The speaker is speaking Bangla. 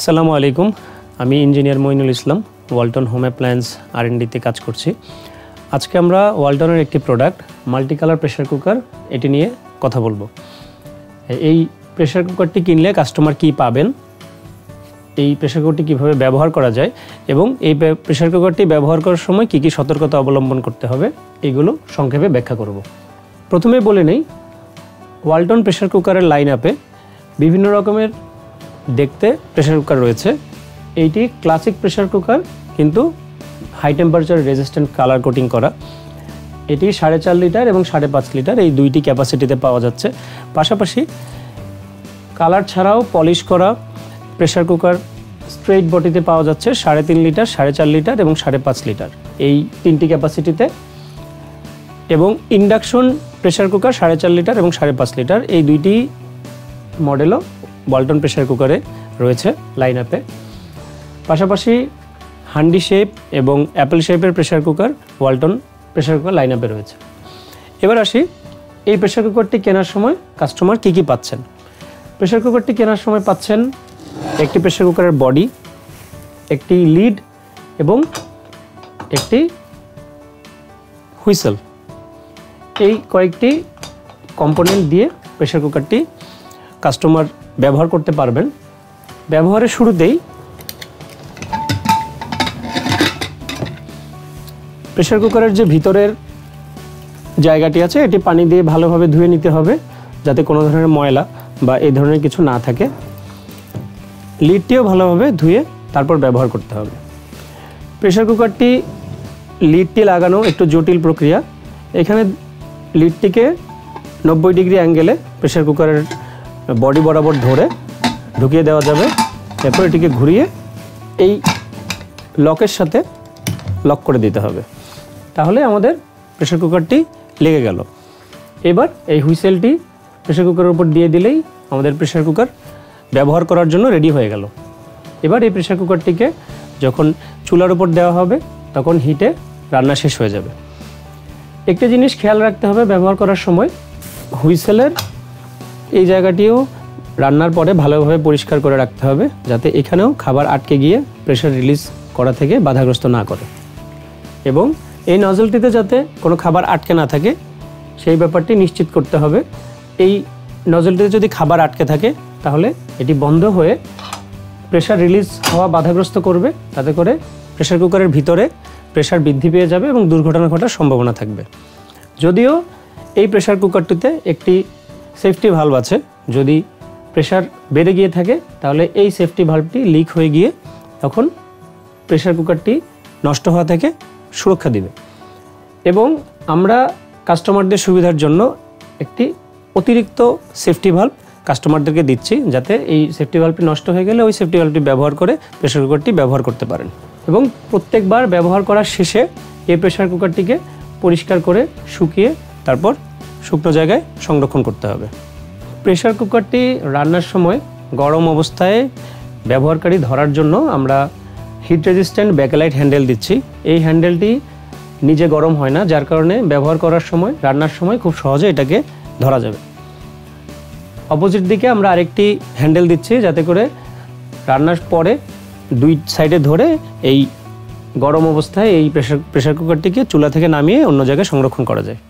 আসসালামু আলাইকুম, আমি engineer Moinul Islam, Walton home appliance আর&ডিতে কাজ করছি। আজকে আমরা ওয়ালটনের একটি product multi colour pressure cooker এটি নিয়ে কথা বলবো। এই প্রেসার কুকারটি কিনলে কাস্টমার কি পাবেন, এই প্রেসার কুকারটি কীভাবে ব্যবহার করা যায় এবং এই প্রেসার কুকারটি ব্যবহার করার সময় কী কী সতর্কতা অবলম্বন করতে হবে, এগুলো সংক্ষেপে ব্যাখ্যা করব। প্রথমে বলে নেই, ওয়ালটন প্রেসার কুকারের লাইন আপে বিভিন্ন রকমের দেখতে প্রেসার কুকার রয়েছে। এইটি ক্লাসিক প্রেসার কুকার, কিন্তু high temperature resistant colour coating করা। এটি 4.5 লিটার এবং 5.5 লিটার এই দুইটি ক্যাপাসিটিতে পাওয়া যাচ্ছে। পাশাপাশি কালার ছাড়াও পলিশ করা প্রেসার কুকার স্ট্রেইট বডিতে পাওয়া যাচ্ছে 3.5 লিটার, 4.5 লিটার এবং 5.5 লিটার এই তিনটি ক্যাপাসিটিতে। এবং ইন্ডাকশন প্রেসার কুকার 4.5 লিটার এবং 5.5 লিটার এই দুইটি মডেলও ওয়ালটন প্রেসার কুকারে রয়েছে লাইন আপে। পাশাপাশি হান্ডি শেপ এবং অ্যাপেল শেপের pressure cooker Walton pressure cooker line আপে রয়েছে। এবার আসি, এই প্রেসার কুকারটি কেনার সময় কাস্টমার কী কী পাচ্ছেন। প্রেসার কুকারটি কেনার সময় পাচ্ছেন একটি প্রেসার কুকারের বডি, একটি লিড এবং একটি হুইসেল। এই কয়েকটি কম্পোনেন্ট দিয়ে প্রেসার কুকারটি কাস্টমার ব্যবহার করতে পারবেন। ব্যবহারের শুরুতেই প্রেসার কুকারের যে ভিতরের জায়গাটি আছে এটি পানি দিয়ে ভালোভাবে ধুয়ে নিতে হবে, যাতে কোনো ধরনের ময়লা বা এই ধরনের কিছু না থাকে। লিডটিও ভালোভাবে ধুয়ে তারপর ব্যবহার করতে হবে। প্রেসার কুকারটি লিডটি লাগানো একটু জটিল প্রক্রিয়া। এখানে লিডটিকে 90 ডিগ্রি অ্যাঙ্গেলে প্রেসার কুকারের বডি বরাবর ধরে ঢুকিয়ে দেওয়া যাবে। এরপর এটিকে ঘুরিয়ে এই লকের সাথে লক করে দিতে হবে, তাহলে আমাদের প্রেসার কুকারটি লেগে গেল। এবার এই হুইসেলটি প্রেসার কুকারের উপর দিয়ে দিলেই আমাদের প্রেসার কুকার ব্যবহার করার জন্য রেডি হয়ে গেল। এবার এই প্রেসার কুকারটিকে যখন চুলার উপর দেওয়া হবে তখন হিটে রান্না শেষ হয়ে যাবে। একটি জিনিস খেয়াল রাখতে হবে ব্যবহার করার সময়, হুইসেলের এই জায়গাটিও রান্নার পরে ভালোভাবে পরিষ্কার করে রাখতে হবে, যাতে এখানেও খাবার আটকে গিয়ে প্রেসার রিলিজ করা থেকে বাধাগ্রস্ত না করে। এবং এই নজলটিতে যাতে কোনো খাবার আটকে না থাকে সেই ব্যাপারটি নিশ্চিত করতে হবে। এই নজলটিতে যদি খাবার আটকে থাকে তাহলে এটি বন্ধ হয়ে প্রেসার রিলিজ হওয়া বাধাগ্রস্ত করবে, তাতে করে প্রেসার কুকারের ভিতরে প্রেসার বৃদ্ধি পেয়ে যাবে এবং দুর্ঘটনা ঘটার সম্ভাবনা থাকবে। যদিও এই প্রেসার কুকারটিতে একটি সেফটি ভালভ আছে, যদি প্রেসার বেড়ে গিয়ে থাকে তাহলে এই সেফটি ভালভটি লিক হয়ে গিয়ে তখন প্রেসার কুকারটি নষ্ট হওয়া থেকে সুরক্ষা দিবে। এবং আমরা কাস্টমারদের সুবিধার জন্য একটি অতিরিক্ত সেফটি ভালভ কাস্টমারদেরকে দিচ্ছি, যাতে এই সেফটি ভালভটি নষ্ট হয়ে গেলে ওই সেফটি ভালভটি ব্যবহার করে প্রেসার কুকারটি ব্যবহার করতে পারেন। এবং প্রত্যেকবার ব্যবহার করার শেষে এই প্রেসার কুকারটিকে পরিষ্কার করে শুকিয়ে তারপর শুকনো জায়গায় সংরক্ষণ করতে হবে। প্রেসার কুকারটি রান্নার সময় গরম অবস্থায় ব্যবহারকারী ধরার জন্য আমরা হিট রেজিস্ট্যান্ট ব্যাকলাইট হ্যান্ডেল দিচ্ছি। এই হ্যান্ডেলটি নিজে গরম হয় না, যার কারণে ব্যবহার করার সময় রান্নার সময় খুব সহজে এটাকে ধরা যাবে। অপোজিট দিকে আমরা আরেকটি হ্যান্ডেল দিচ্ছি, যাতে করে রান্নার পরে দুই সাইডে ধরে এই গরম অবস্থায় এই প্রেসার কুকারটিকে চুলা থেকে নামিয়ে অন্য জায়গায় সংরক্ষণ করা যায়।